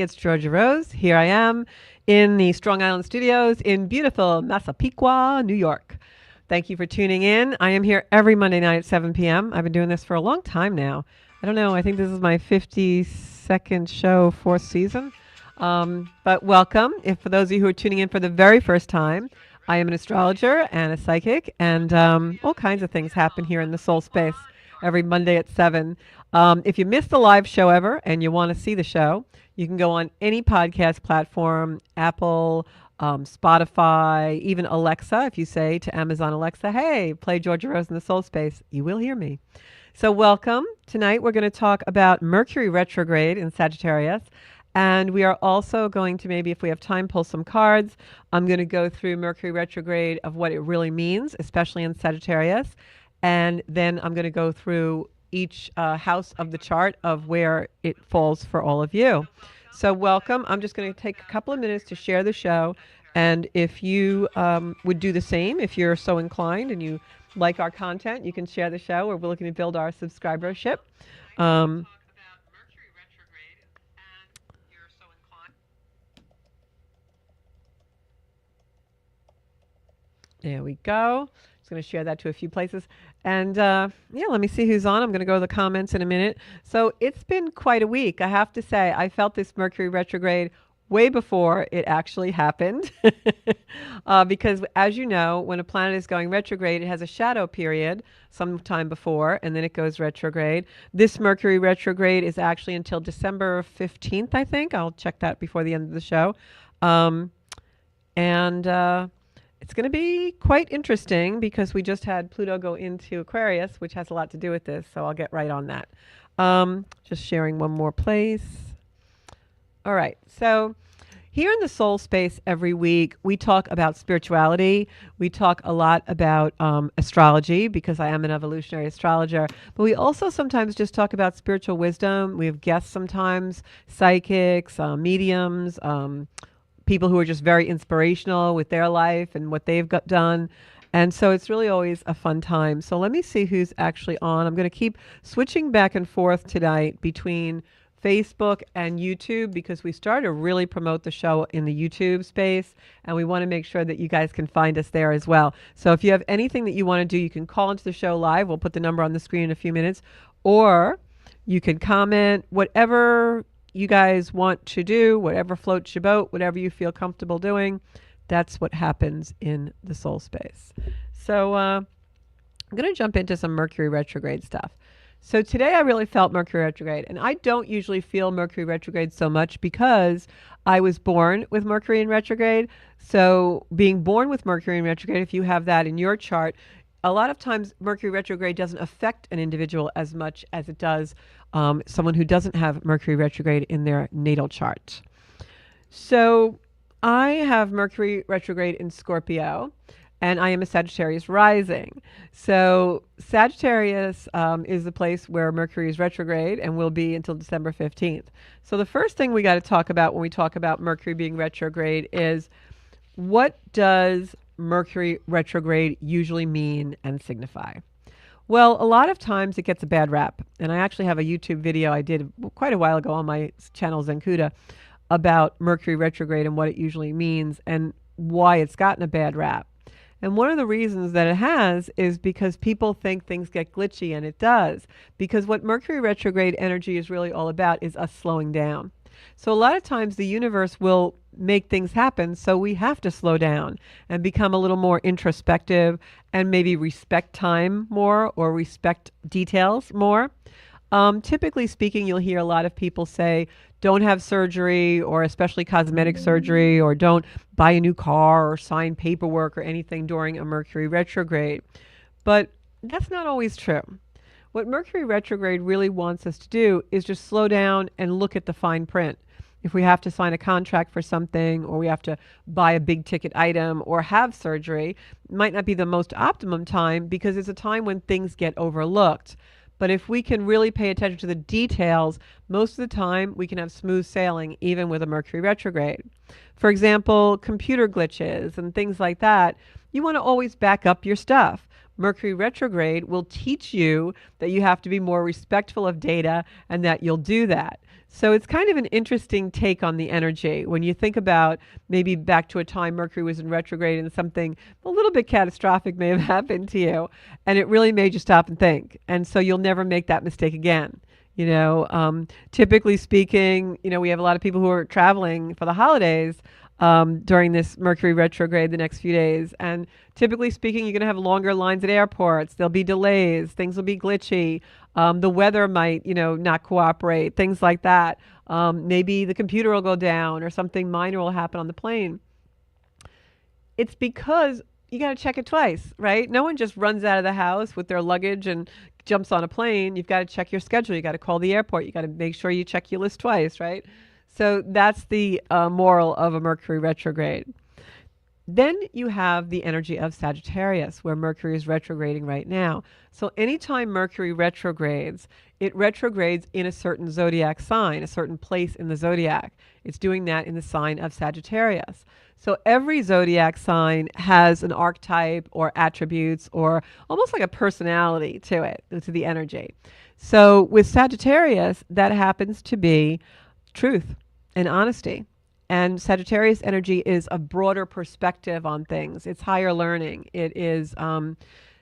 everybody. It's Georgia Rose. Here I am in the Strong Island Studios in beautiful Massapequa, New York. Thank you for tuning in. I am here every Monday night at 7 p.m. I've been doing this for a long time now. I don't know. I think this is my 52nd show, fourth season. But welcome. If for those of you who are tuning in for the very first time, I am an astrologer and a psychic, and all kinds of things happen here in the soul space every Monday at 7. If you missed the live show ever and you want to see the show, you can go on any podcast platform, Apple, Spotify, even Alexa. If you say to Amazon Alexa, hey, play Georgia Rose in the Soul Space, you will hear me. So welcome. Tonight we're going to talk about Mercury retrograde in Sagittarius. And we are also going to, maybe if we have time, pull some cards. I'm going to go through Mercury retrograde of what it really means, especially in Sagittarius. And then I'm going to go through each house of the chart of where it falls for all of you. So welcome. I'm just going to take a couple of minutes to share the show. And if you would do the same, if you're so inclined and you like our content, you can share the show. We're looking to build our subscribership. There we go. Just going to share that to a few places. And yeah, let me see who's on. I'm going to go to the comments in a minute. So it's been quite a week. I have to say, I felt this Mercury retrograde way before it actually happened. Because as you know, when a planet is going retrograde, it has a shadow period sometime before, and then it goes retrograde. This Mercury retrograde is actually until December 15th, I think. I'll check that before the end of the show. It's going to be quite interesting because we just had Pluto go into Aquarius, which has a lot to do with this. So I'll get right on that. Just sharing one more place. All right. So here in the soul space every week, we talk about spirituality. We talk a lot about astrology because I am an evolutionary astrologer. But we also sometimes just talk about spiritual wisdom. We have guests sometimes, psychics, mediums, people who are just very inspirational with their life and what they've done. And so it's really always a fun time. So let me see who's actually on. I'm going to keep switching back and forth tonight between Facebook and YouTube because we started to really promote the show in the YouTube space. And we want to make sure that you guys can find us there as well. So if you have anything that you want to do, you can call into the show live. We'll put the number on the screen in a few minutes. Or you can comment, whatever you guys want to do, whatever floats your boat, whatever you feel comfortable doing. That's what happens in the soul space. So I'm going to jump into some Mercury retrograde stuff. So today I really felt Mercury retrograde, and I don't usually feel Mercury retrograde so much because I was born with Mercury in retrograde. So being born with Mercury in retrograde, if you have that in your chart, a lot of times Mercury retrograde doesn't affect an individual as much as it does someone who doesn't have Mercury retrograde in their natal chart. So I have Mercury retrograde in Scorpio, and I am a Sagittarius rising. So Sagittarius is the place where Mercury is retrograde and will be until December 15th. So the first thing we got to talk about when we talk about Mercury being retrograde is, what does Mercury retrograde usually mean and signify? Well, a lot of times it gets a bad rap. And I actually have a YouTube video I did quite a while ago on my channel Zenkuda about Mercury retrograde and what it usually means and why it's gotten a bad rap. And one of the reasons that it has is because people think things get glitchy, and it does. Because what Mercury retrograde energy is really all about is us slowing down. So a lot of times the universe will make things happen, so we have to slow down and become a little more introspective and maybe respect time more or respect details more. Typically speaking, you'll hear a lot of people say, don't have surgery, or especially cosmetic surgery, or don't buy a new car or sign paperwork or anything during a Mercury retrograde. But that's not always true. What Mercury retrograde really wants us to do is just slow down and look at the fine print. If we have to sign a contract for something, or we have to buy a big ticket item or have surgery, it might not be the most optimum time because it's a time when things get overlooked. But if we can really pay attention to the details, most of the time we can have smooth sailing even with a Mercury retrograde. For example, computer glitches and things like that, you want to always back up your stuff. Mercury retrograde will teach you that you have to be more respectful of data and that you'll do that. So it's kind of an interesting take on the energy when you think about maybe back to a time Mercury was in retrograde and something a little bit catastrophic may have happened to you, and it really made you stop and think. And so you'll never make that mistake again. Typically speaking, we have a lot of people who are traveling for the holidays during this Mercury retrograde the next few days. And typically speaking, you're going to have longer lines at airports. There'll be delays. Things will be glitchy. The weather might, not cooperate, things like that. Maybe the computer will go down or something minor will happen on the plane. It's because you got to check it twice, right? No one just runs out of the house with their luggage and jumps on a plane. You've got to check your schedule. You got to call the airport. You got to make sure you check your list twice, right? So that's the moral of a Mercury retrograde. Then you have the energy of Sagittarius, where Mercury is retrograding right now. So anytime Mercury retrogrades, it retrogrades in a certain zodiac sign, a certain place in the zodiac. It's doing that in the sign of Sagittarius. So every zodiac sign has an archetype or attributes or almost like a personality to it, to the energy. So with Sagittarius, that happens to be truth and honesty. And Sagittarius energy is a broader perspective on things. It's higher learning. It is,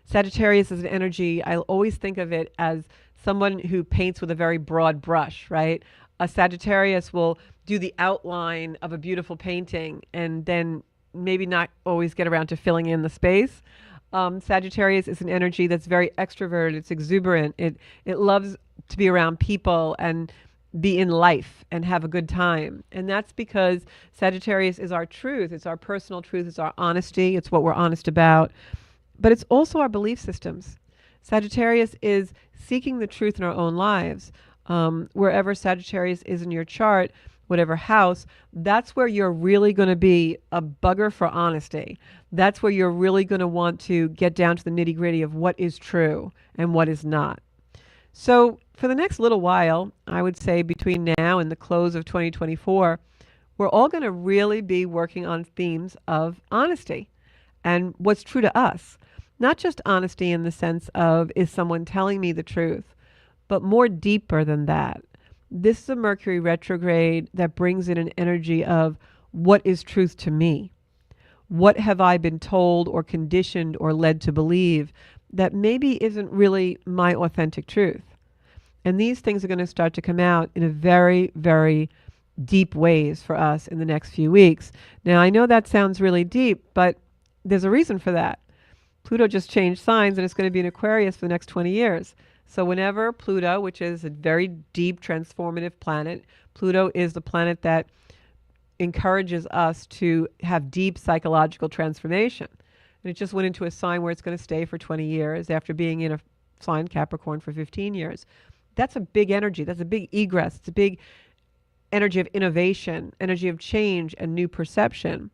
Sagittarius is an energy, I always think of it as someone who paints with a very broad brush, right? A Sagittarius will do the outline of a beautiful painting and then maybe not always get around to filling in the space. Sagittarius is an energy that's very extroverted. It's exuberant. It loves to be around people and be in life and have a good time. And that's because Sagittarius is our truth. It's our personal truth. It's our honesty. It's what we're honest about. But it's also our belief systems. Sagittarius is seeking the truth in our own lives. Wherever Sagittarius is in your chart, whatever house, that's where you're really going to be a bugger for honesty. That's where you're really going to want to get down to the nitty gritty of what is true and what is not. So for the next little while, I would say between now and the close of 2024, we're all going to really be working on themes of honesty and what's true to us. Not just honesty in the sense of, is someone telling me the truth, but more deeper than that. This is a Mercury retrograde that brings in an energy of what is truth to me? What have I been told or conditioned or led to believe that maybe isn't really my authentic truth? And these things are going to start to come out in a very, very deep ways for us in the next few weeks. Now, I know that sounds really deep, but there's a reason for that. Pluto just changed signs and it's going to be in Aquarius for the next 20 years. So whenever Pluto, which is a very deep transformative planet, Pluto is the planet that encourages us to have deep psychological transformation. And it just went into a sign where it's going to stay for 20 years after being in a sign, Capricorn, for 15 years. That's a big energy. That's a big egress. It's a big energy of innovation, energy of change and new perception.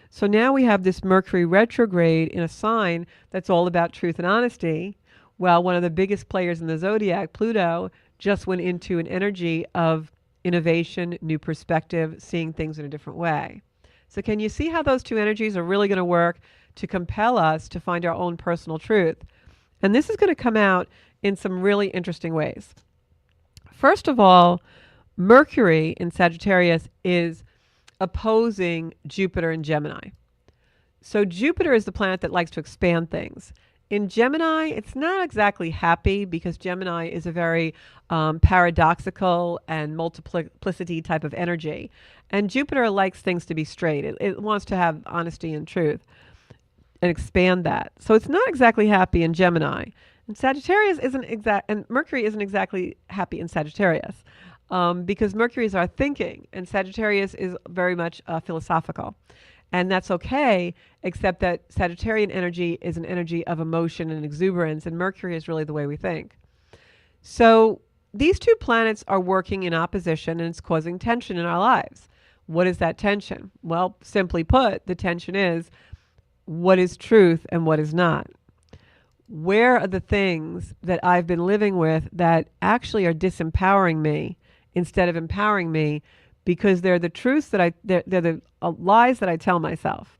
So now we have this Mercury retrograde in a sign that's all about truth and honesty. Well, one of the biggest players in the zodiac, Pluto, just went into an energy of innovation, new perspective, seeing things in a different way. So can you see how those two energies are really going to work to compel us to find our own personal truth? And this is going to come out in some really interesting ways. First of all, Mercury in Sagittarius is opposing Jupiter in Gemini. So Jupiter is the planet that likes to expand things. In Gemini, it's not exactly happy because Gemini is a very paradoxical and multiplicity type of energy. And Jupiter likes things to be straight. It wants to have honesty and truth and expand that. So it's not exactly happy in Gemini. And Sagittarius and Mercury isn't exactly happy in Sagittarius because Mercury is our thinking and Sagittarius is very much philosophical. And that's okay, except that Sagittarian energy is an energy of emotion and exuberance, and Mercury is really the way we think. So these two planets are working in opposition, and it's causing tension in our lives. What is that tension? Well, simply put, the tension is what is truth and what is not. Where are the things that I've been living with that actually are disempowering me instead of empowering me? Because they're the truths that they're the lies that I tell myself.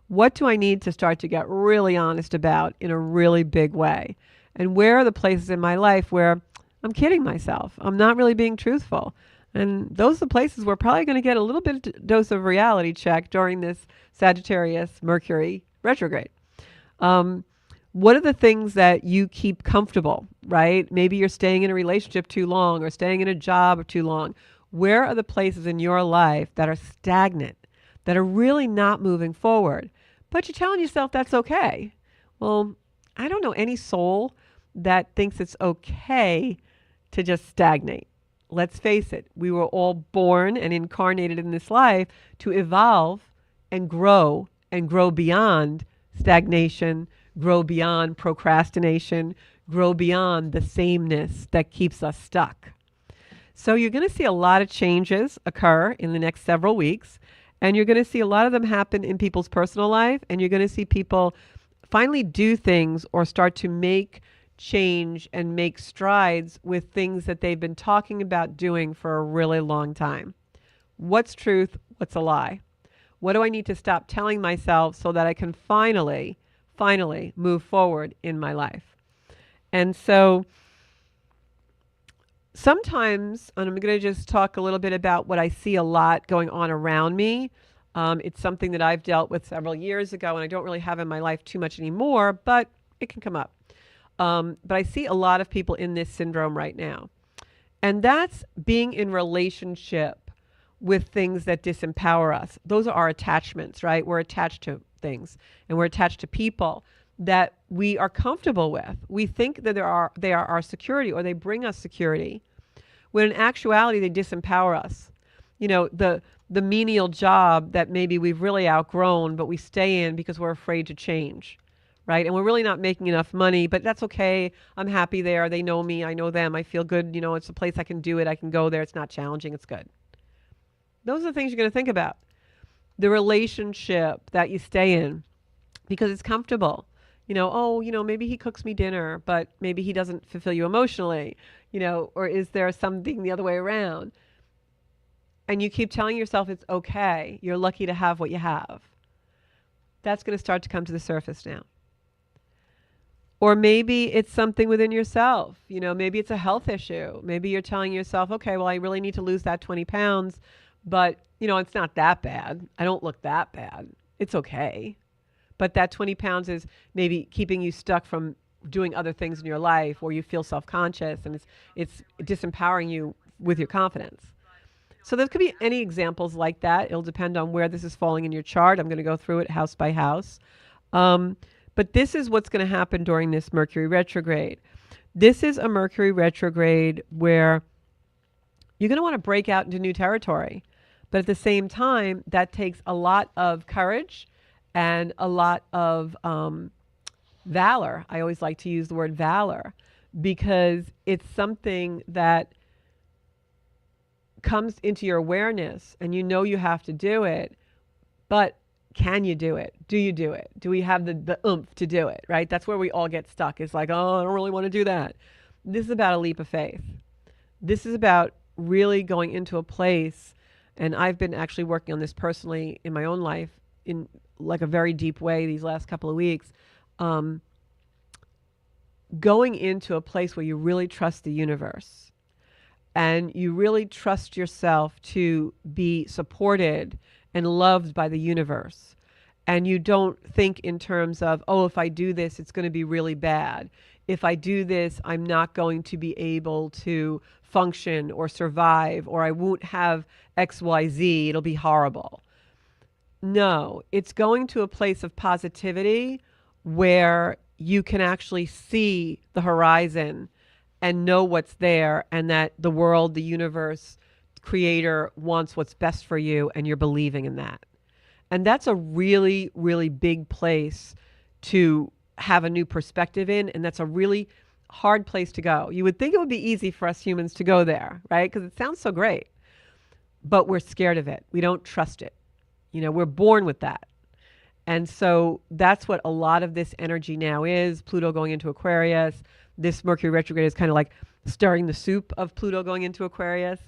What do I need to start to get really honest about in a really big way? And where are the places in my life where I'm kidding myself? I'm not really being truthful. And those are the places we're probably going to get a little bit of dose of reality check during this Sagittarius Mercury retrograde. Um, what are the things that you keep comfortable, right? Maybe you're staying in a relationship too long or staying in a job too long. Where are the places in your life that are stagnant, that are really not moving forward? But you're telling yourself that's okay. Well, I don't know any soul that thinks it's okay to just stagnate. Let's face it, we were all born and incarnated in this life to evolve and grow beyond stagnation, grow beyond procrastination, grow beyond the sameness that keeps us stuck. So you're going to see a lot of changes occur in the next several weeks, and you're going to see a lot of them happen in people's personal life, and you're going to see people finally do things or start to make change and make strides with things that they've been talking about doing for a really long time. What's truth? What's a lie? What do I need to stop telling myself so that I can finally move forward in my life? And so sometimes, and I'm going to just talk a little bit about what I see a lot going on around me. It's something that I've dealt with several years ago, and I don't really have in my life too much anymore, but it can come up. But I see a lot of people in this syndrome right now. And that's being in relationship with things that disempower us. Those are our attachments, right? We're attached to things and we're attached to people that we are comfortable with. We think that they are our security or they bring us security, when in actuality they disempower us. You know, the menial job that maybe we've really outgrown, but we stay in because we're afraid to change, right? And we're really not making enough money, but that's okay. I'm happy there. They know me. I know them. I feel good. You know, it's a place I can do it. I can go there. It's not challenging. It's good. Those are the things you're going to think about. The relationship that you stay in because it's comfortable. You know, oh, you know, maybe he cooks me dinner, but maybe he doesn't fulfill you emotionally, you know, or is there something the other way around? And you keep telling yourself it's okay. You're lucky to have what you have. That's going to start to come to the surface now. Or maybe it's something within yourself. You know, maybe it's a health issue. Maybe you're telling yourself, okay, well, I really need to lose that 20 pounds, but, you know, it's not that bad. I don't look that bad. It's okay. But that 20 pounds is maybe keeping you stuck from doing other things in your life, or you feel self-conscious and it's disempowering you with your confidence. So there could be any examples like that. It'll depend on where this is falling in your chart. I'm going to go through it house by house. But this is what's going to happen during this Mercury retrograde. This is a Mercury retrograde where you're going to want to break out into new territory. But at the same time, that takes a lot of courage and a lot of valor. I always like to use the word valor because it's something that comes into your awareness and you know you have to do it, but can you do it? Do you do it? Do we have the oomph to do it, right? That's where we all get stuck. It's like, oh, I don't really want to do that. This is about a leap of faith. This is about really going into a place, and I've been actually working on this personally in my own life in like a very deep way these last couple of weeks, going into a place where you really trust the universe and you really trust yourself to be supported and loved by the universe. And you don't think in terms of, oh, if I do this, it's going to be really bad. If I do this, I'm not going to be able to function or survive, or I won't have XYZ. It'll be horrible. No, it's going to a place of positivity where you can actually see the horizon and know what's there, and that the world, the universe, creator wants what's best for you, and you're believing in that. And that's a really, really big place to have a new perspective in, and that's a really hard place to go. You would think it would be easy for us humans to go there, right? Because it sounds so great. But we're scared of it. We don't trust it. You know, we're born with that. And so that's what a lot of this energy now is. Pluto going into Aquarius. This Mercury retrograde is kind of like stirring the soup of Pluto going into Aquarius.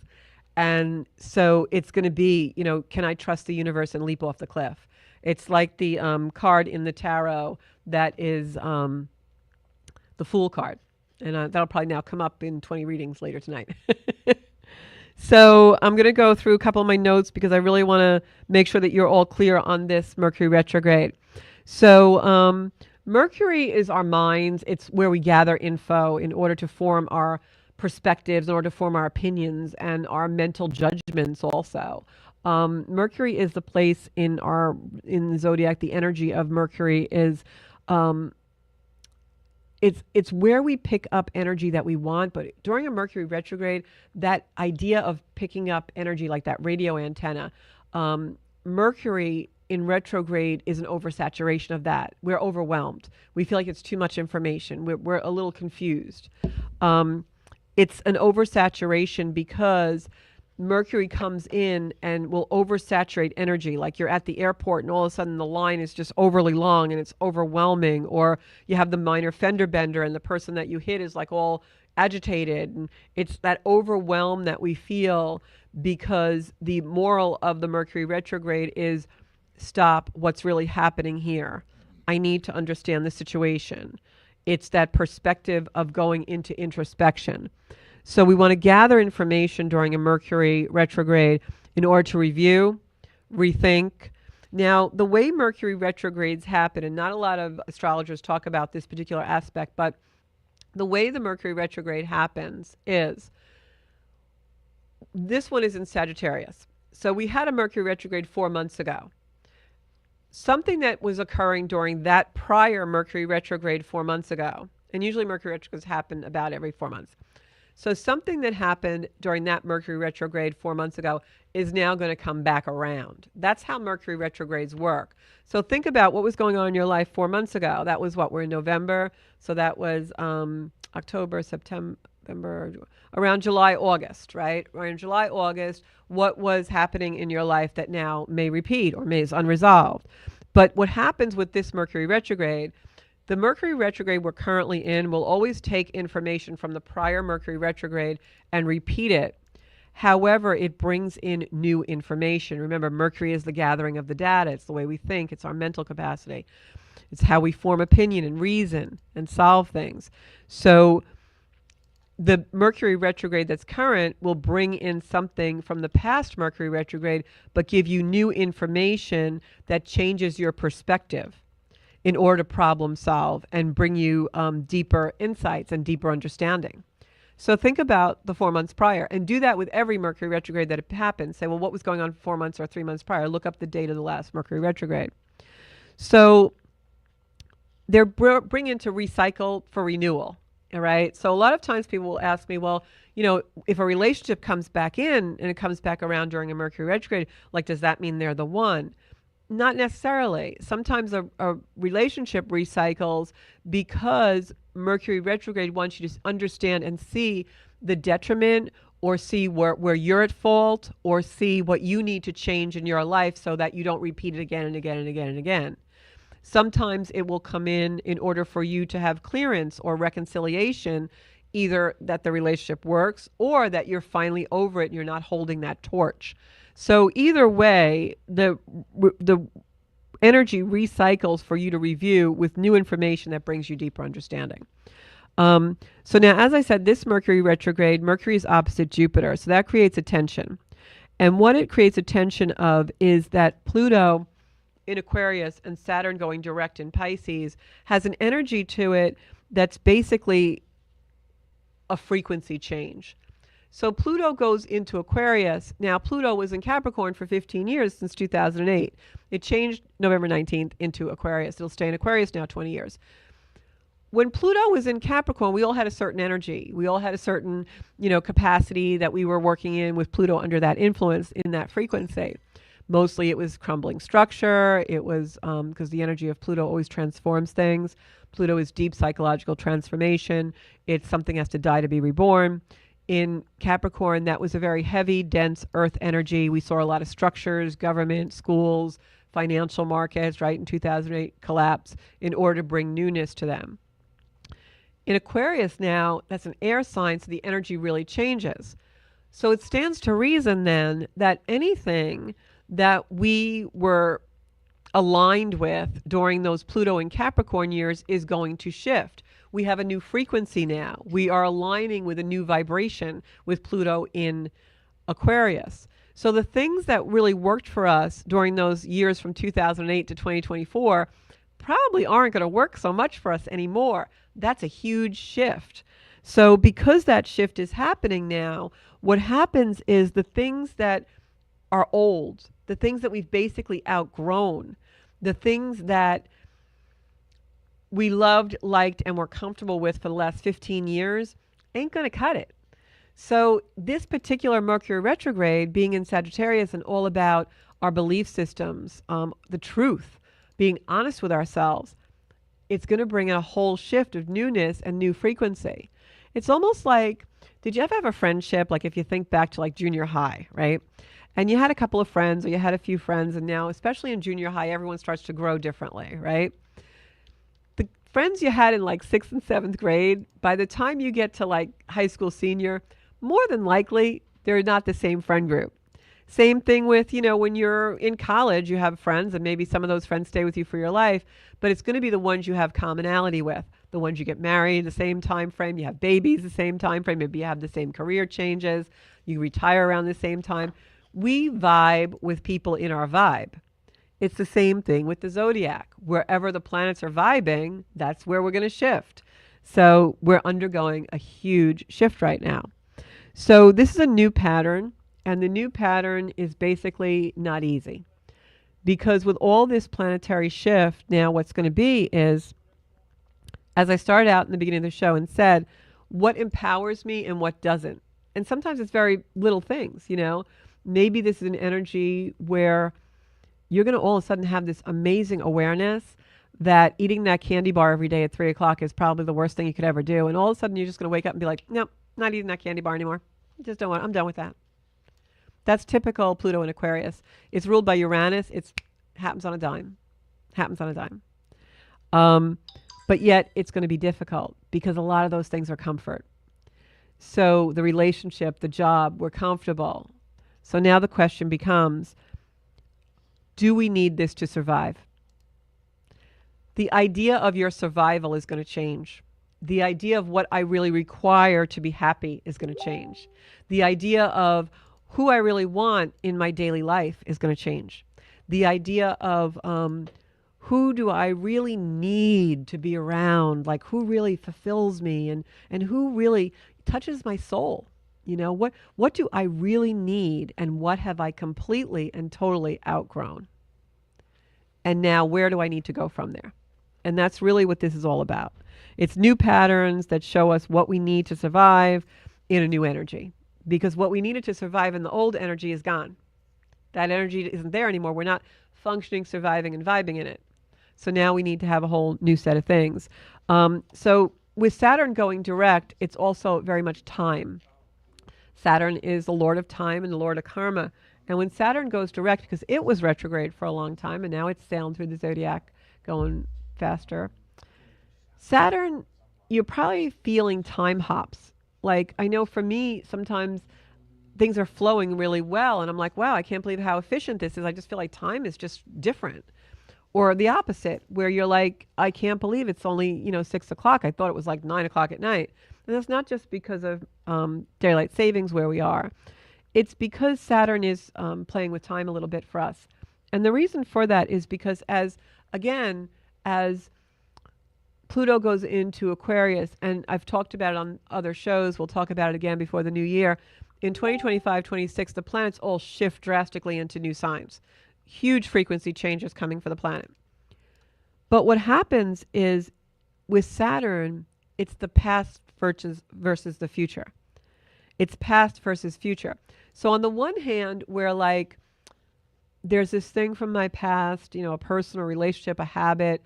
And so it's going to be, you know, can I trust the universe and leap off the cliff? It's like the card in the tarot that is the Fool card. And that'll probably now come up in 20 readings later tonight. So I'm going to go through a couple of my notes because I really want to make sure that you're all clear on this Mercury retrograde. So Mercury is our minds. It's where we gather info in order to form our perspectives, in order to form our opinions and our mental judgments also. Mercury is the place in the zodiac. The energy of Mercury is um, it's where we pick up energy that we want. But during a Mercury retrograde, that idea of picking up energy like that radio antenna, Mercury in retrograde is an oversaturation of that. We're overwhelmed. We feel like it's too much information. We're a little confused. Um, it's an oversaturation because Mercury comes in and will oversaturate energy. Like you're at the airport and all of a sudden the line is just overly long and it's overwhelming, or you have the minor fender bender and the person that you hit is like all agitated. And it's that overwhelm that we feel because the moral of the Mercury retrograde is stop, what's really happening here? I need to understand the situation. It's that perspective of going into introspection. So we want to gather information during a Mercury retrograde in order to review, rethink. Now, the way Mercury retrogrades happen, and not a lot of astrologers talk about this particular aspect, but the way the Mercury retrograde happens is this one is in Sagittarius. So we had a Mercury retrograde 4 months ago. Something that was occurring during that prior Mercury retrograde 4 months ago, and usually Mercury retrogrades happen about every 4 months. So something that happened during that Mercury retrograde 4 months ago is now going to come back around. That's how Mercury retrogrades work. So think about what was going on in your life 4 months ago. That was what, we're in November. So that was October, September, around July, August, right? Around July, August, what was happening in your life that now may repeat or is unresolved. But what happens with this Mercury retrograde, the Mercury retrograde we're currently in will always take information from the prior Mercury retrograde and repeat it. However, it brings in new information. Remember, Mercury is the gathering of the data. It's the way we think. It's our mental capacity. It's how we form opinion and reason and solve things. So the Mercury retrograde that's current will bring in something from the past Mercury retrograde, but give you new information that changes your perspective in order to problem solve and bring you deeper insights and deeper understanding. So think about the 4 months prior and do that with every Mercury retrograde that happens. Say, well, what was going on 4 months or 3 months prior? Look up the date of the last Mercury retrograde. So they're bringing to recycle for renewal. All right. So a lot of times people will ask me, well, if a relationship comes back in and it comes back around during a Mercury retrograde, like, does that mean they're the one? Not necessarily. Sometimes a relationship recycles because Mercury retrograde wants you to understand and see the detriment, or see where you're at fault, or see what you need to change in your life so that you don't repeat it again and again and again and again. Sometimes it will come in order for you to have clearance or reconciliation, either that the relationship works or that you're finally over it and you're not holding that torch. So either way, the energy recycles for you to review with new information that brings you deeper understanding. So now, as I said, this Mercury retrograde, Mercury is opposite Jupiter. So that creates a tension. And what it creates a tension of is that Pluto in Aquarius and Saturn going direct in Pisces has an energy to it that's basically a frequency change. So Pluto goes into Aquarius. Now, Pluto was in Capricorn for 15 years, since 2008. It changed November 19th into Aquarius. It'll stay in Aquarius now 20 years. When Pluto was in Capricorn, we all had a certain energy. We all had a certain, capacity that we were working in with Pluto under that influence in that frequency. Mostly it was crumbling structure. It was because the energy of Pluto always transforms things. Pluto is deep psychological transformation. It's something has to die to be reborn. In Capricorn, that was a very heavy, dense earth energy. We saw a lot of structures, government, schools, financial markets, right, in 2008 collapse in order to bring newness to them. In Aquarius now, that's an air sign, so the energy really changes. So it stands to reason then that anything that we were aligned with during those Pluto and Capricorn years is going to shift. We have a new frequency now. We are aligning with a new vibration with Pluto in Aquarius. So the things that really worked for us during those years from 2008 to 2024 probably aren't going to work so much for us anymore. That's a huge shift. So because that shift is happening now, what happens is the things that are old, the things that we've basically outgrown, the things that we loved, liked, and were comfortable with for the last 15 years ain't going to cut it. So this particular Mercury retrograde being in Sagittarius and all about our belief systems, the truth, being honest with ourselves, it's going to bring in a whole shift of newness and new frequency. It's almost like, did you ever have a friendship, like if you think back to like junior high, right? And you had a couple of friends or you had a few friends, and now, especially in junior high, everyone starts to grow differently, right? The friends you had in like sixth and seventh grade, by the time you get to like high school senior, more than likely, they're not the same friend group. Same thing with, when you're in college, you have friends, and maybe some of those friends stay with you for your life, but it's going to be the ones you have commonality with, the ones you get married the same time frame, you have babies the same time frame, maybe you have the same career changes, you retire around the same time. We vibe with people in our vibe. It's the same thing with the zodiac. Wherever the planets are vibing, that's where we're going to shift. So we're undergoing a huge shift right now. So this is a new pattern, and the new pattern is basically not easy. Because with all this planetary shift, now what's going to be is, as I started out in the beginning of the show and said, what empowers me and what doesn't. And sometimes it's very little things, Maybe this is an energy where you're going to all of a sudden have this amazing awareness that eating that candy bar every day at 3 o'clock is probably the worst thing you could ever do. And all of a sudden you're just going to wake up and be like, nope, not eating that candy bar anymore. Just don't want it. I'm done with that. That's typical Pluto in Aquarius. It's ruled by Uranus. It happens on a dime. Happens on a dime. But yet it's going to be difficult because a lot of those things are comfort. So the relationship, the job, we're comfortable. So now the question becomes, do we need this to survive? The idea of your survival is going to change. The idea of what I really require to be happy is going to change. The idea of who I really want in my daily life is going to change. The idea of who do I really need to be around, like who really fulfills me and who really touches my soul. What do I really need, and what have I completely and totally outgrown? And now where do I need to go from there? And that's really what this is all about. It's new patterns that show us what we need to survive in a new energy. Because what we needed to survive in the old energy is gone. That energy isn't there anymore. We're not functioning, surviving, and vibing in it. So now we need to have a whole new set of things. So with Saturn going direct, it's also very much time. Saturn is the lord of time and the lord of karma. And when Saturn goes direct, because it was retrograde for a long time, and now it's sailing through the zodiac, going faster. Saturn, you're probably feeling time hops. Like, I know for me, sometimes things are flowing really well, and I'm like, wow, I can't believe how efficient this is. I just feel like time is just different. Or the opposite, where you're like, I can't believe it's only, 6 o'clock. I thought it was like 9 o'clock at night. And that's not just because of daylight savings where we are. It's because Saturn is playing with time a little bit for us. And the reason for that is because as Pluto goes into Aquarius, and I've talked about it on other shows, we'll talk about it again before the new year. In 2025, 26, the planets all shift drastically into new signs. Huge frequency changes coming for the planet. But what happens is with Saturn, it's the past versus the future. It's past versus future. So on the one hand, we're like, there's this thing from my past, a personal relationship, a habit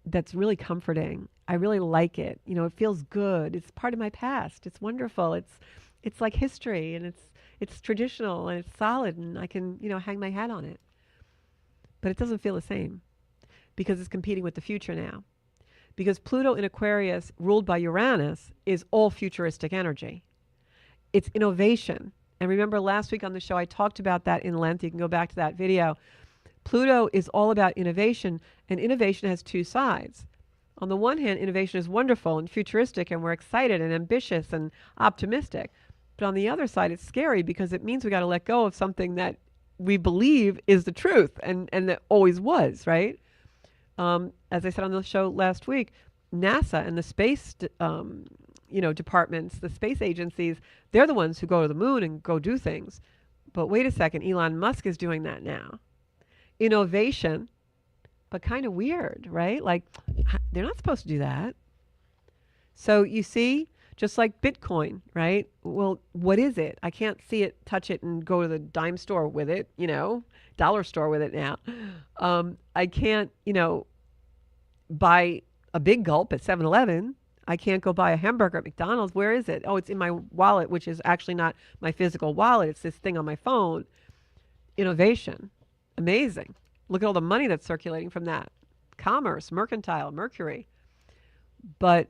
that's really comforting. I really like it. It feels good. It's part of my past. It's wonderful. It's like history, and it's traditional, and it's solid, and I can, hang my hat on it. But it doesn't feel the same because it's competing with the future now. Because Pluto in Aquarius, ruled by Uranus, is all futuristic energy. It's innovation. And remember last week on the show, I talked about that in length. You can go back to that video. Pluto is all about innovation, and innovation has two sides. On the one hand, innovation is wonderful and futuristic, and we're excited and ambitious and optimistic. But on the other side, it's scary because it means we got to let go of something that we believe is the truth and that always was, right? As I said on the show last week, NASA and the space, departments, the space agencies, they're the ones who go to the moon and go do things. But wait a second, Elon Musk is doing that now. Innovation, but kind of weird, right? Like, they're not supposed to do that. So you see, just like Bitcoin, right? Well, what is it? I can't see it, touch it, and go to the dime store with it, dollar store with it now. I can't, buy a big gulp at 7-Eleven. I can't go buy a hamburger at McDonald's. Where is it? Oh, it's in my wallet, which is actually not my physical wallet. It's this thing on my phone. Innovation. Amazing. Look at all the money that's circulating from that. Commerce, mercantile, Mercury. But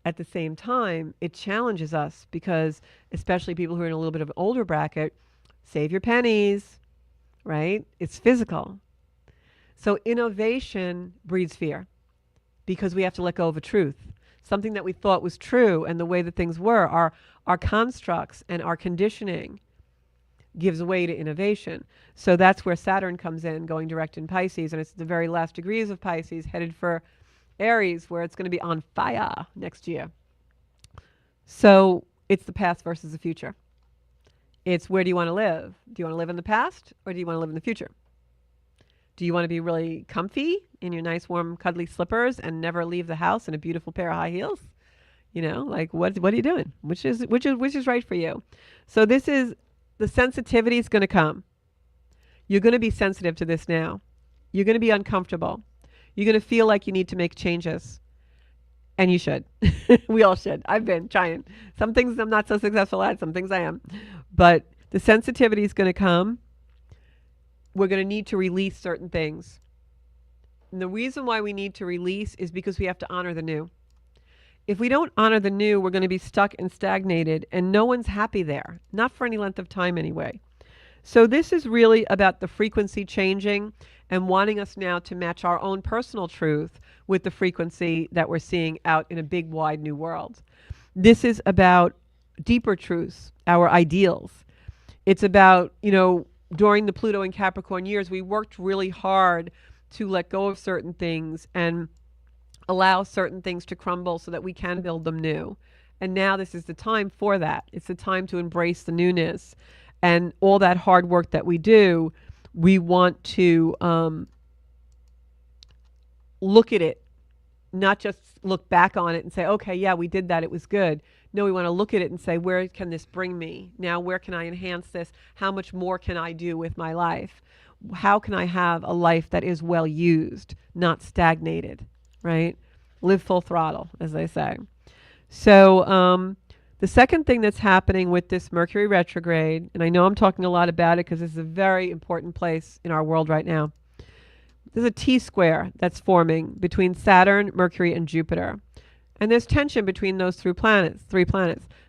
at the same time, it challenges us because, especially people who are in a little bit of an older bracket, save your pennies, right? It's physical. So innovation breeds fear because we have to let go of a truth. Something that we thought was true and the way that things were, our constructs and our conditioning gives way to innovation. So that's where Saturn comes in, going direct in Pisces, and it's the very last degrees of Pisces, headed for Aries, where it's going to be on fire next year. So it's the past versus the future. It's where do you want to live? Do you want to live in the past or do you want to live in the future? Do you want to be really comfy in your nice, warm, cuddly slippers and never leave the house in a beautiful pair of high heels? Like what are you doing? Which is right for you? So this is the sensitivity is going to come. You're going to be sensitive to this now. You're going to be uncomfortable. You're going to feel like you need to make changes. And you should. We all should. I've been trying. Some things I'm not so successful at, some things I am. But the sensitivity is going to come. We're going to need to release certain things. And the reason why we need to release is because we have to honor the new. If we don't honor the new, we're going to be stuck and stagnated, and no one's happy there. Not for any length of time anyway. So this is really about the frequency changing and wanting us now to match our own personal truth with the frequency that we're seeing out in a big, wide new world. This is about deeper truths, our ideals. It's about, during the Pluto and Capricorn years, we worked really hard to let go of certain things and allow certain things to crumble so that we can build them new. And now this is the time for that. It's the time to embrace the newness. And all that hard work that we do, we want to look at it, not just look back on it and say, okay, yeah, we did that. It was good. No, we want to look at it and say, where can this bring me? Now, where can I enhance this? How much more can I do with my life? How can I have a life that is well used, not stagnated, right? Live full throttle, as they say. So the second thing that's happening with this Mercury retrograde, and I know I'm talking a lot about it because this is a very important place in our world right now. There's a T-square that's forming between Saturn, Mercury, and Jupiter. And there's tension between those three planets.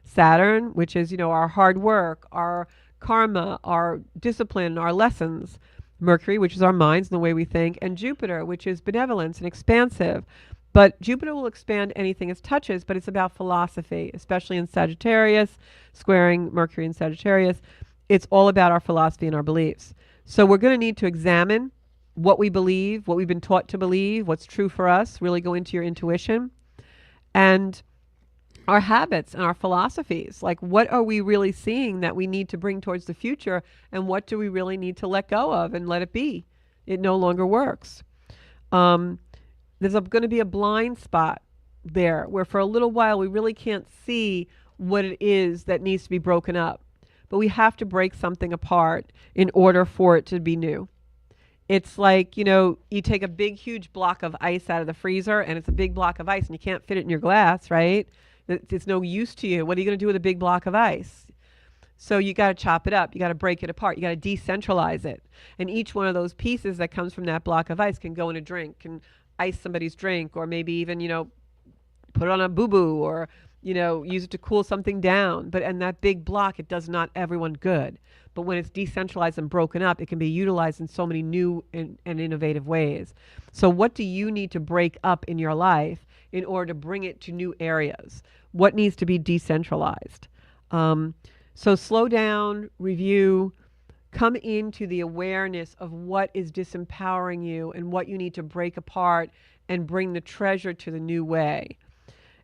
Saturn, which is, our hard work, our karma, our discipline, our lessons. Mercury, which is our minds and the way we think. And Jupiter, which is benevolence and expansive. But Jupiter will expand anything it touches, but it's about philosophy, especially in Sagittarius, squaring Mercury in Sagittarius. It's all about our philosophy and our beliefs. So we're going to need to examine what we believe, what we've been taught to believe, what's true for us, really go into your intuition. And our habits and our philosophies, like what are we really seeing that we need to bring towards the future, and what do we really need to let go of and let it be? It no longer works. There's going to be a blind spot there where for a little while we really can't see what it is that needs to be broken up. But we have to break something apart in order for it to be new. It's like, you take a big, huge block of ice out of the freezer, and it's a big block of ice, and you can't fit it in your glass, right? It's no use to you. What are you going to do with a big block of ice? So you got to chop it up. You got to break it apart. You got to decentralize it. And each one of those pieces that comes from that block of ice can go in a drink, can ice somebody's drink, or maybe even, put it on a boo-boo, or, use it to cool something down. But in that big block, it does not everyone good. But when it's decentralized and broken up, it can be utilized in so many new and innovative ways. So what do you need to break up in your life in order to bring it to new areas? What needs to be decentralized? Um, so slow down, review, come into the awareness of what is disempowering you and what you need to break apart and bring the treasure to the new way.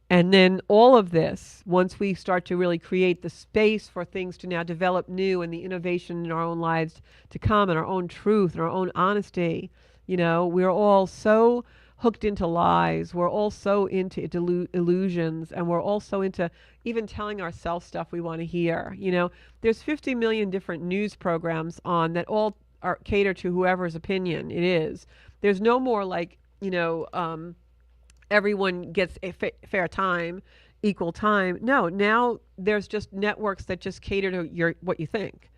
And then all of this, once we start to really create the space for things to now develop new and the innovation in our own lives to come and our own truth and our own honesty, we're all so hooked into lies. We're all so into illusions, and we're all so into even telling ourselves stuff we want to hear. There's 50 million different news programs on that all are cater to whoever's opinion it is. There's no more like, everyone gets a fair time, equal time. No, now there's just networks that just cater to what you think.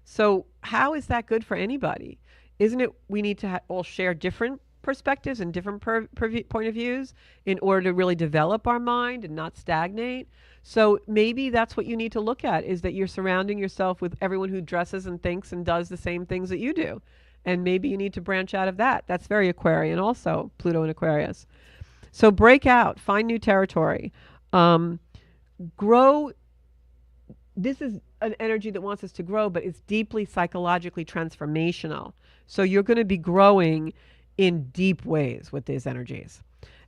So how is that good for anybody? Isn't it we need to all share different perspectives and different point of views in order to really develop our mind and not stagnate? So maybe that's what you need to look at, is that you're surrounding yourself with everyone who dresses and thinks and does the same things that you do. And maybe you need to branch out of that. That's very Aquarian also, Pluto in Aquarius. So break out, find new territory, grow. This is an energy that wants us to grow, but it's deeply psychologically transformational. So you're going to be growing in deep ways with these energies.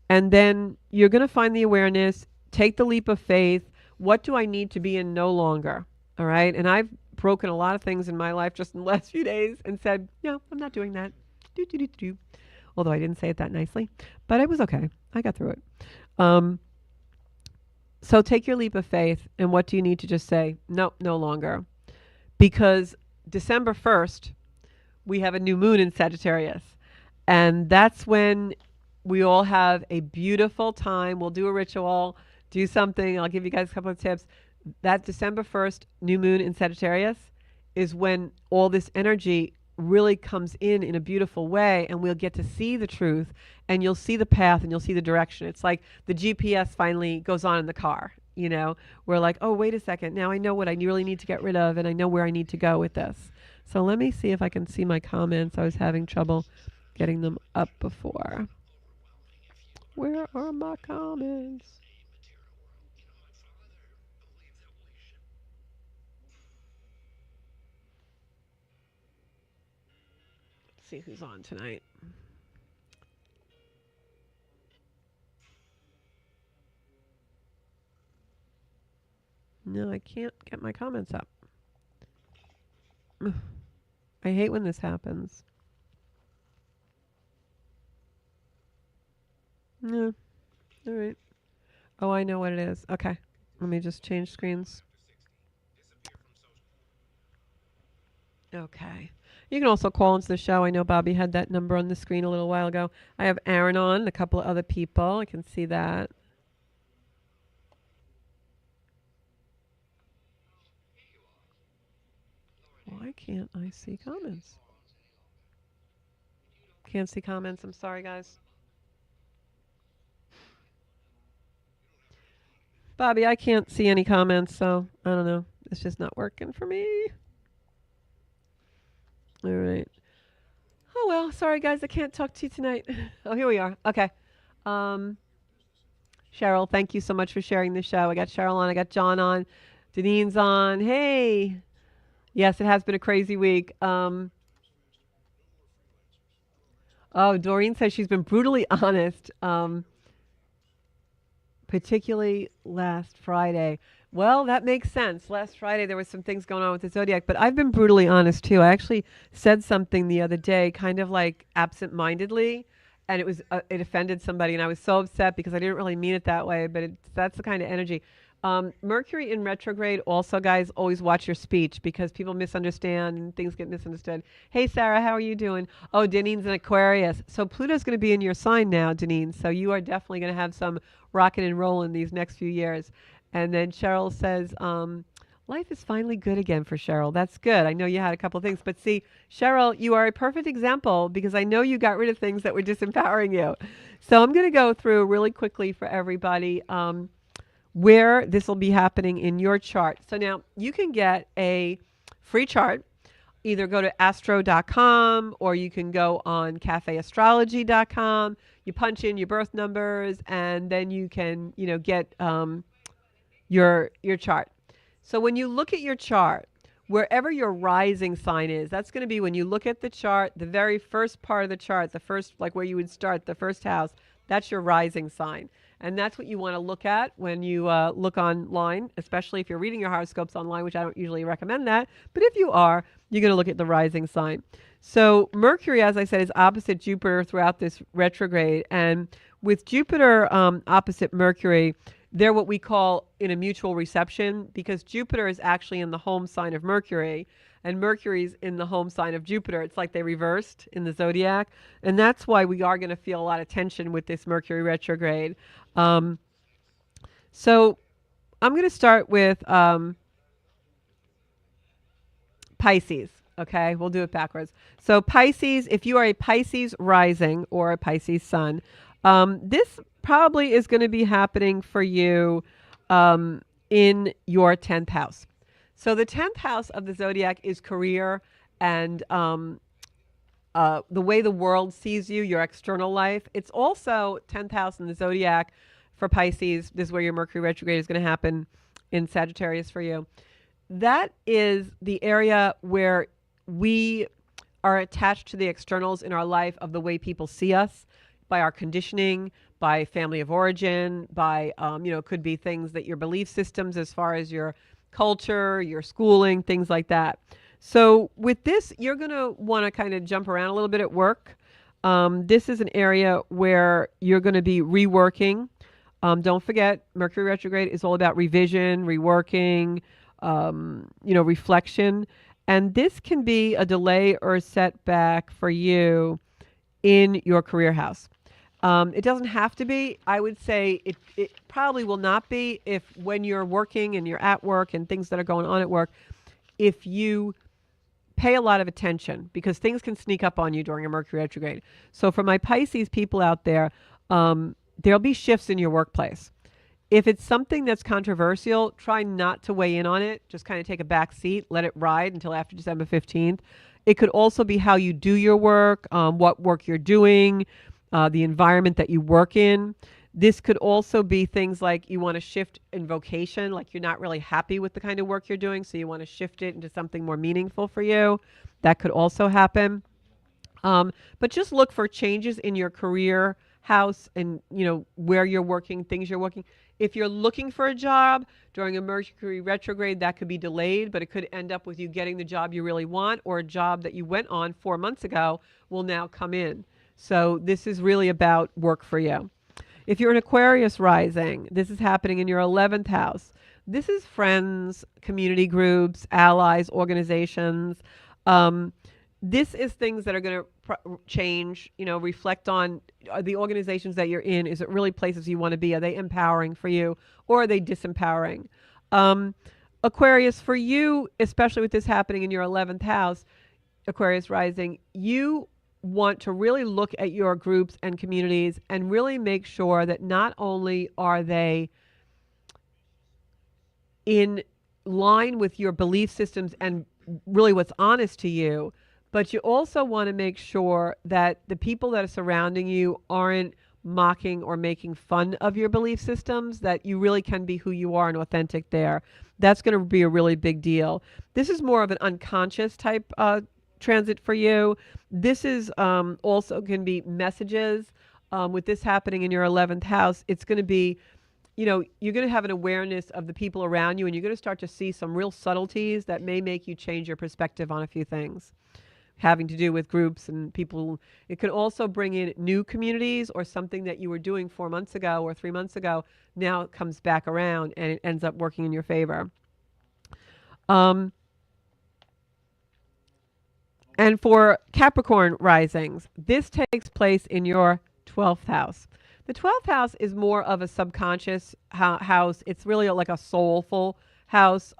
And then you're going to find the awareness, take the leap of faith. What do I need to be in no longer? All right. And I've broken a lot of things in my life just in the last few days and said, no, I'm not doing that. Do, do, do, do. Although I didn't say it that nicely, but it was okay. I got through it. So take your leap of faith. And what do you need to just say? No, no longer. Because December 1st, we have a new moon in Sagittarius. And that's when we all have a beautiful time. We'll do a ritual, do something. I'll give you guys a couple of tips. That December 1st, new moon in Sagittarius, is when all this energy really comes in a beautiful way, and we'll get to see the truth, and you'll see the path, and you'll see the direction. It's like the GPS finally goes on in the car. We're like, oh, wait a second. Now I know what I really need to get rid of, and I know where I need to go with this. So let me see if I can see my comments. I was having trouble getting them up before. Where are my comments? Let's see who's on tonight. No, I can't get my comments up. I hate when this happens. No. All right. Oh, I know what it is. Okay. Let me just change screens. Okay. You can also call into the show. I know Bobby had that number on the screen a little while ago. I have Aaron on, a couple of other people. I can see that. Why can't I see comments? Can't see comments. I'm sorry, guys. Bobby, I can't see any comments, so I don't know. It's just not working for me. All right. Oh, well, sorry, guys. I can't talk to you tonight. Oh, here we are. Okay. Cheryl, thank you so much for sharing the show. I got Cheryl on. I got John on. Danine's on. Hey. Yes, it has been a crazy week. Oh, Doreen says she's been brutally honest, particularly last Friday. Well, that makes sense. Last Friday, there was some things going on with the Zodiac, but I've been brutally honest too. I actually said something the other day, kind of like absent-mindedly, and it offended somebody, and I was so upset because I didn't really mean it that way, but that's the kind of energy. Mercury in retrograde also, guys, always watch your speech because people misunderstand and things get misunderstood. Hey, Sarah, how are you doing? Oh, Danine's an Aquarius. So Pluto's going to be in your sign now, Danine. So you are definitely going to have some rocking and rolling these next few years. And then Cheryl says, life is finally good again for Cheryl. That's good. I know you had a couple of things. But see, Cheryl, you are a perfect example because I know you got rid of things that were disempowering you. So I'm going to go through really quickly for everybody where this will be happening in your chart. So now you can get a free chart. Either go to astro.com or you can go on cafeastrology.com. You punch in your birth numbers and then you can, get your chart. So when you look at your chart, wherever your rising sign is, that's going to be when you look at the chart, the very first part of the chart, the first, like where you would start, the first house, that's your rising sign. And that's what you want to look at when you look online, especially if you're reading your horoscopes online, which I don't usually recommend that. But if you are, you're going to look at the rising sign. So Mercury, as I said, is opposite Jupiter throughout this retrograde. And with Jupiter opposite Mercury, they're what we call in a mutual reception because Jupiter is actually in the home sign of Mercury and Mercury's in the home sign of Jupiter. It's like they reversed in the zodiac. And that's why we are going to feel a lot of tension with this Mercury retrograde. Um, so I'm going to start with Pisces. Okay, we'll do it backwards. So Pisces, if you are a Pisces rising or a Pisces sun, this probably is going to be happening for you in your 10th house. So the 10th house of the zodiac is career and the way the world sees you, your external life. It's also 10th house in the zodiac for Pisces. This is where your Mercury retrograde is going to happen in Sagittarius for you. That is the area where we are attached to the externals in our life of the way people see us by our conditioning, by family of origin, by, it could be things that your belief systems as far as your culture, your schooling, things like that. So with this, you're going to want to kind of jump around a little bit at work. This is an area where you're going to be reworking. Don't forget, Mercury retrograde is all about revision, reworking, reflection. And this can be a delay or a setback for you in your career house. It doesn't have to be. I would say it probably will not be if when you're working and you're at work and things that are going on at work, if you pay a lot of attention because things can sneak up on you during a Mercury retrograde. So for my Pisces people out there, there'll be shifts in your workplace. If it's something that's controversial, try not to weigh in on it. Just kind of take a back seat, let it ride until after December 15th. It could also be how you do your work, what work you're doing, the environment that you work in. This could also be things like you want to shift in vocation, like you're not really happy with the kind of work you're doing, so you want to shift it into something more meaningful for you. That could also happen. But just look for changes in your career house and, where you're working, things you're working. If you're looking for a job during a Mercury retrograde, that could be delayed, but it could end up with you getting the job you really want, or a job that you went on 4 months ago will now come in. So this is really about work for you. If you're an Aquarius rising, this is happening in your 11th house. This is friends, community groups, allies, organizations. This is things that are going to change, reflect on the organizations that you're in. Is it really places you want to be? Are they empowering for you, or are they disempowering? Aquarius, for you, especially with this happening in your 11th house, Aquarius rising, you want to really look at your groups and communities and really make sure that not only are they in line with your belief systems and really what's honest to you, but you also want to make sure that the people that are surrounding you aren't mocking or making fun of your belief systems, that you really can be who you are and authentic there. That's going to be a really big deal. This is more of an unconscious type transit for you. This is also can be messages. With this happening in your 11th house, it's going to be, you're going to have an awareness of the people around you, and you're going to start to see some real subtleties that may make you change your perspective on a few things having to do with groups and people. It could also bring in new communities, or something that you were doing 4 months ago or 3 months ago. Now it comes back around and it ends up working in your favor. And for Capricorn risings, this takes place in your 12th house. The 12th house is more of a subconscious house. It's really like a soulful house.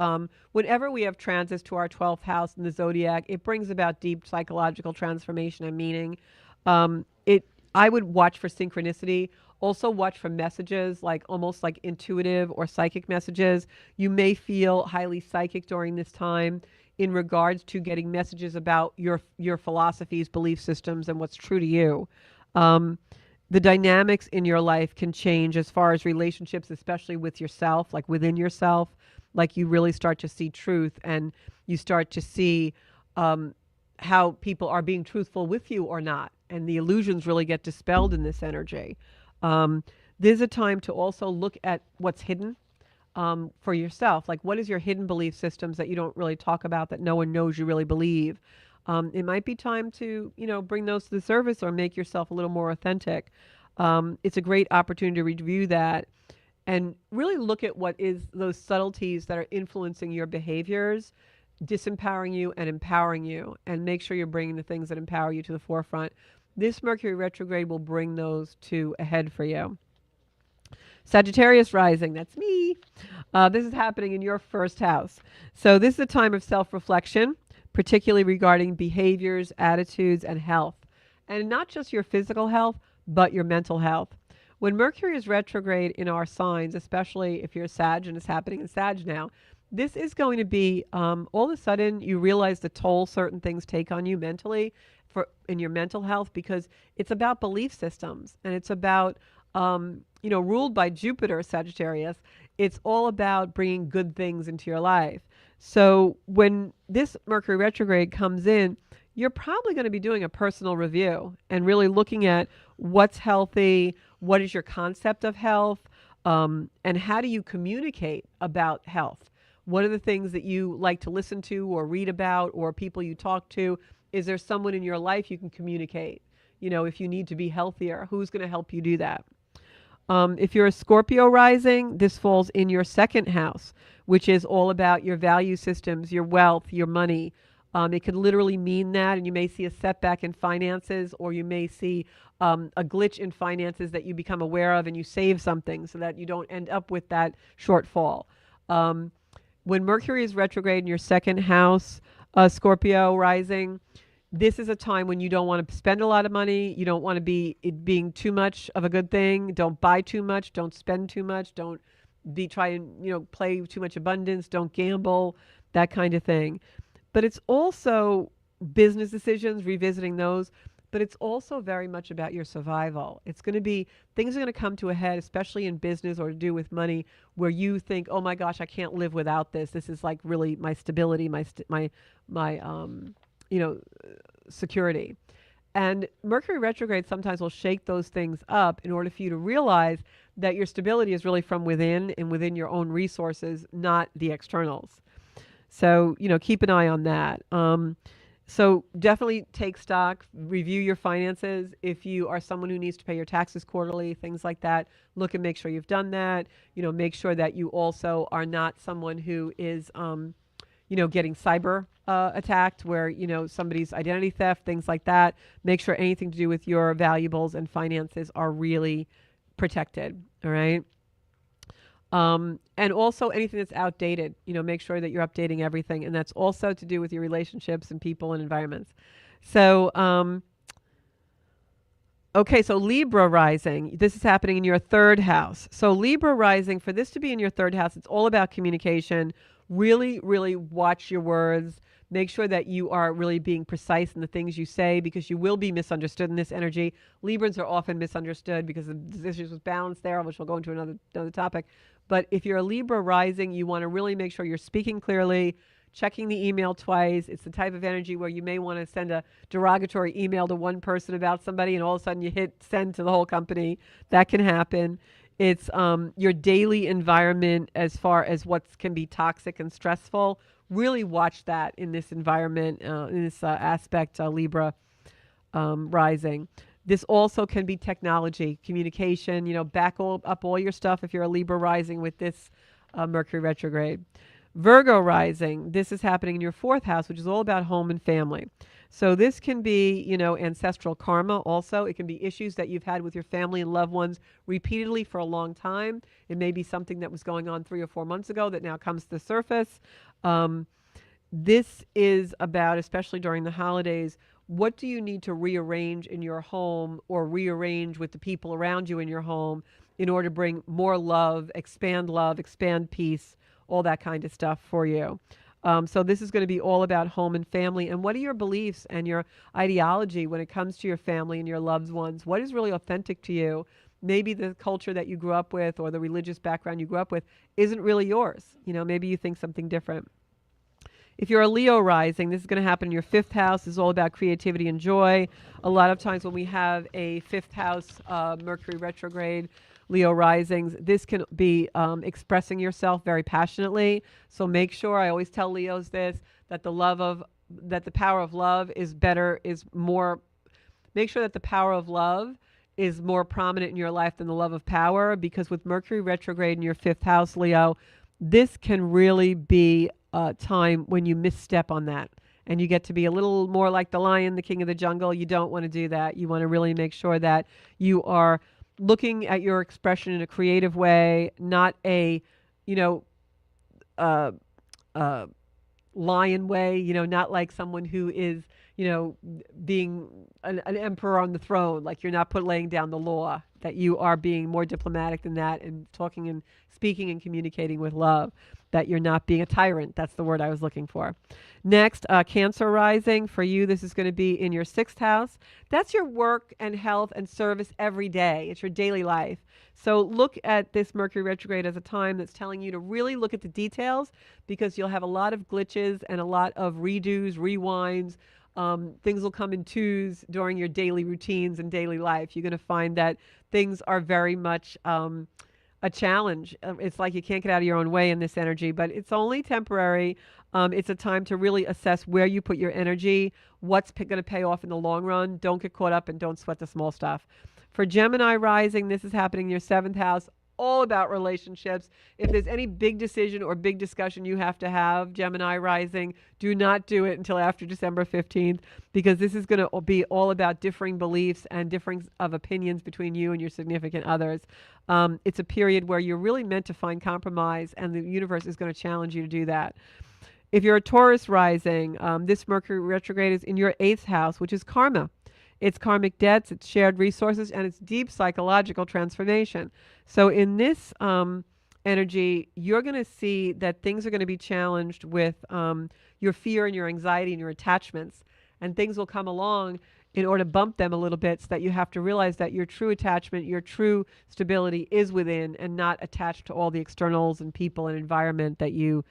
Whenever we have transits to our 12th house in the zodiac, it brings about deep psychological transformation and meaning. I would watch for synchronicity. Also watch for messages, like almost like intuitive or psychic messages. You may feel highly psychic during this time in regards to getting messages about your philosophies, belief systems, and what's true to you. The dynamics in your life can change as far as relationships, especially with yourself, like within yourself. like you really start to see truth, and you start to see um, how people are being truthful with you or not. And the illusions really get dispelled in this energy. Um, there's a time to also look at what's hidden for yourself. Like, what is your hidden belief systems that you don't really talk about, that no one knows you really believe? It might be time to, bring those to the surface or make yourself a little more authentic. It's a great opportunity to review that and really look at what is those subtleties that are influencing your behaviors, disempowering you and empowering you, and make sure you're bringing the things that empower you to the forefront. This Mercury retrograde will bring those to a head for you. Sagittarius rising, that's me. This is happening in your first house. So this is a time of self-reflection, particularly regarding behaviors, attitudes, and health. And not just your physical health, but your mental health. When Mercury is retrograde in our signs, especially if you're a Sag and it's happening in Sag now, this is going to be all of a sudden you realize the toll certain things take on you mentally in your mental health, because it's about belief systems, and it's about ruled by Jupiter, Sagittarius. It's all about bringing good things into your life. So when this Mercury retrograde comes in, you're probably going to be doing a personal review and really looking at what's healthy, what is your concept of health, and how do you communicate about health? What are the things that you like to listen to or read about, or people you talk to? Is there someone in your life you can communicate? If you need to be healthier, who's going to help you do that? If you're a Scorpio rising, this falls in your second house, which is all about your value systems, your wealth, your money. It could literally mean that, and you may see a setback in finances, or you may see a glitch in finances that you become aware of, and you save something so that you don't end up with that shortfall. When Mercury is retrograde in your second house, Scorpio rising, this is a time when you don't want to spend a lot of money. You don't want to be it being too much of a good thing. Don't buy too much. Don't spend too much. Don't try and play too much abundance. Don't gamble, that kind of thing. But it's also business decisions, revisiting those. But it's also very much about your survival. It's going to be, things are going to come to a head, especially in business or to do with money, where you think, oh my gosh, I can't live without this. This is like really my stability, my security. And Mercury retrograde sometimes will shake those things up in order for you to realize that your stability is really from within and within your own resources, not the externals. So, keep an eye on that. So definitely take stock, review your finances. If you are someone who needs to pay your taxes quarterly, things like that, look and make sure you've done that. Make sure that you also are not someone who is, getting cyber attacked, where, somebody's identity theft, things like that. Make sure anything to do with your valuables and finances are really protected. All right. And also anything that's outdated, make sure that you're updating everything. And that's also to do with your relationships and people and environments. So, okay, so Libra rising, this is happening in your third house. So Libra rising, for this to be in your third house, it's all about communication. Really, really watch your words. Make sure that you are really being precise in the things you say, because you will be misunderstood in this energy. Librans are often misunderstood because of issues with balance there, which we'll go into another topic. But if you're a Libra rising, you want to really make sure you're speaking clearly, checking the email twice. It's the type of energy where you may want to send a derogatory email to one person about somebody, and all of a sudden you hit send to the whole company. That can happen. It's your daily environment as far as what can be toxic and stressful. Really watch that in this environment, in this aspect, Libra rising. This also can be technology, communication, back up all your stuff if you're a Libra rising with this Mercury retrograde. Virgo rising, this is happening in your fourth house, which is all about home and family. So this can be, ancestral karma also. It can be issues that you've had with your family and loved ones repeatedly for a long time. It may be something that was going on 3 or 4 months ago that now comes to the surface. This is about, especially during the holidays, what do you need to rearrange in your home or rearrange with the people around you in your home in order to bring more love, expand peace, all that kind of stuff for you. So this is going to be all about home and family. And what are your beliefs and your ideology when it comes to your family and your loved ones? What is really authentic to you? maybe the culture that you grew up with or the religious background you grew up with isn't really yours. Maybe you think something different. If you're a Leo rising, this is going to happen in your fifth house. This is all about creativity and joy. A lot of times when we have a fifth house Mercury retrograde, Leo risings, this can be expressing yourself very passionately. So make sure, I always tell Leos this, that the power of love is more, make sure that the power of love is more prominent in your life than the love of power, because with Mercury retrograde in your fifth house, Leo, this can really be a time when you misstep on that and you get to be a little more like the lion, the king of the jungle. You don't want to do that. You want to really make sure that you are looking at your expression in a creative way, not a, you know, uh, uh, lion way, not like someone who is, being an emperor on the throne. Like you're not laying down the law, that you are being more diplomatic than that and talking and speaking and communicating with love, that you're not being a tyrant. That's the word I was looking for. Next, Cancer rising. For you, this is going to be in your sixth house. That's your work and health and service every day. It's your daily life. So look at this Mercury retrograde as a time that's telling you to really look at the details, because you'll have a lot of glitches and a lot of redos, rewinds. Things will come in twos during your daily routines and daily life. You're going to find that things are very much a challenge. It's like you can't get out of your own way in this energy, but it's only temporary. It's a time to really assess where you put your energy, what's going to pay off in the long run. Don't get caught up and don't sweat the small stuff. For Gemini rising, this is happening in your seventh house, all about relationships. If there's any big decision or big discussion you have to have, Gemini rising, do not do it until after December 15th, because this is going to be all about differing beliefs and difference of opinions between you and your significant others. It's a period where you're really meant to find compromise, and the universe is going to challenge you to do that. If you're a Taurus rising, this Mercury retrograde is in your eighth house, which is karma. It's karmic debts, it's shared resources, and it's deep psychological transformation. So in this energy, you're going to see that things are going to be challenged with your fear and your anxiety and your attachments. And things will come along in order to bump them a little bit, so that you have to realize that your true attachment, your true stability is within, and not attached to all the externals and people and environment that you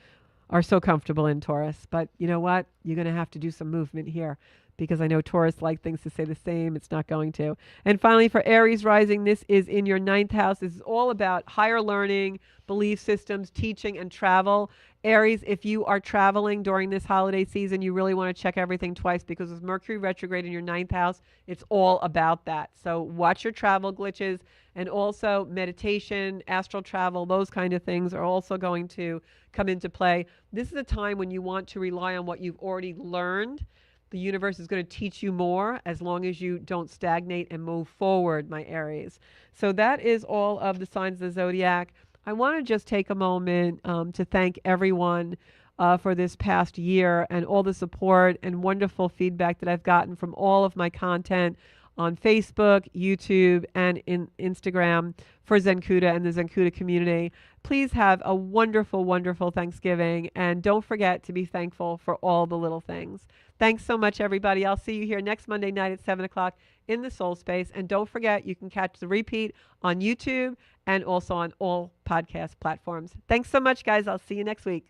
are so comfortable in, Taurus. But you know what? You're going to have to do some movement here, because I know Taurus like things to stay the same. It's not going to. And finally, for Aries rising, this is in your ninth house. This is all about higher learning, belief systems, teaching, and travel. Aries, if you are traveling during this holiday season, you really want to check everything twice, because with Mercury retrograde in your ninth house, it's all about that. So watch your travel glitches, and also meditation, astral travel, those kind of things are also going to come into play. This is a time when you want to rely on what you've already learned. The universe is going to teach you more, as long as you don't stagnate and move forward, my Aries. So that is all of the signs of the zodiac. I want to just take a moment to thank everyone for this past year, and all the support and wonderful feedback that I've gotten from all of my content on Facebook, YouTube, and in Instagram for Zencuda and the Zencuda community. Please have a wonderful, wonderful Thanksgiving, and don't forget to be thankful for all the little things. Thanks so much, everybody. I'll see you here next Monday night at 7 o'clock in the Soul Space. And don't forget, you can catch the repeat on YouTube and also on all podcast platforms. Thanks so much, guys. I'll see you next week.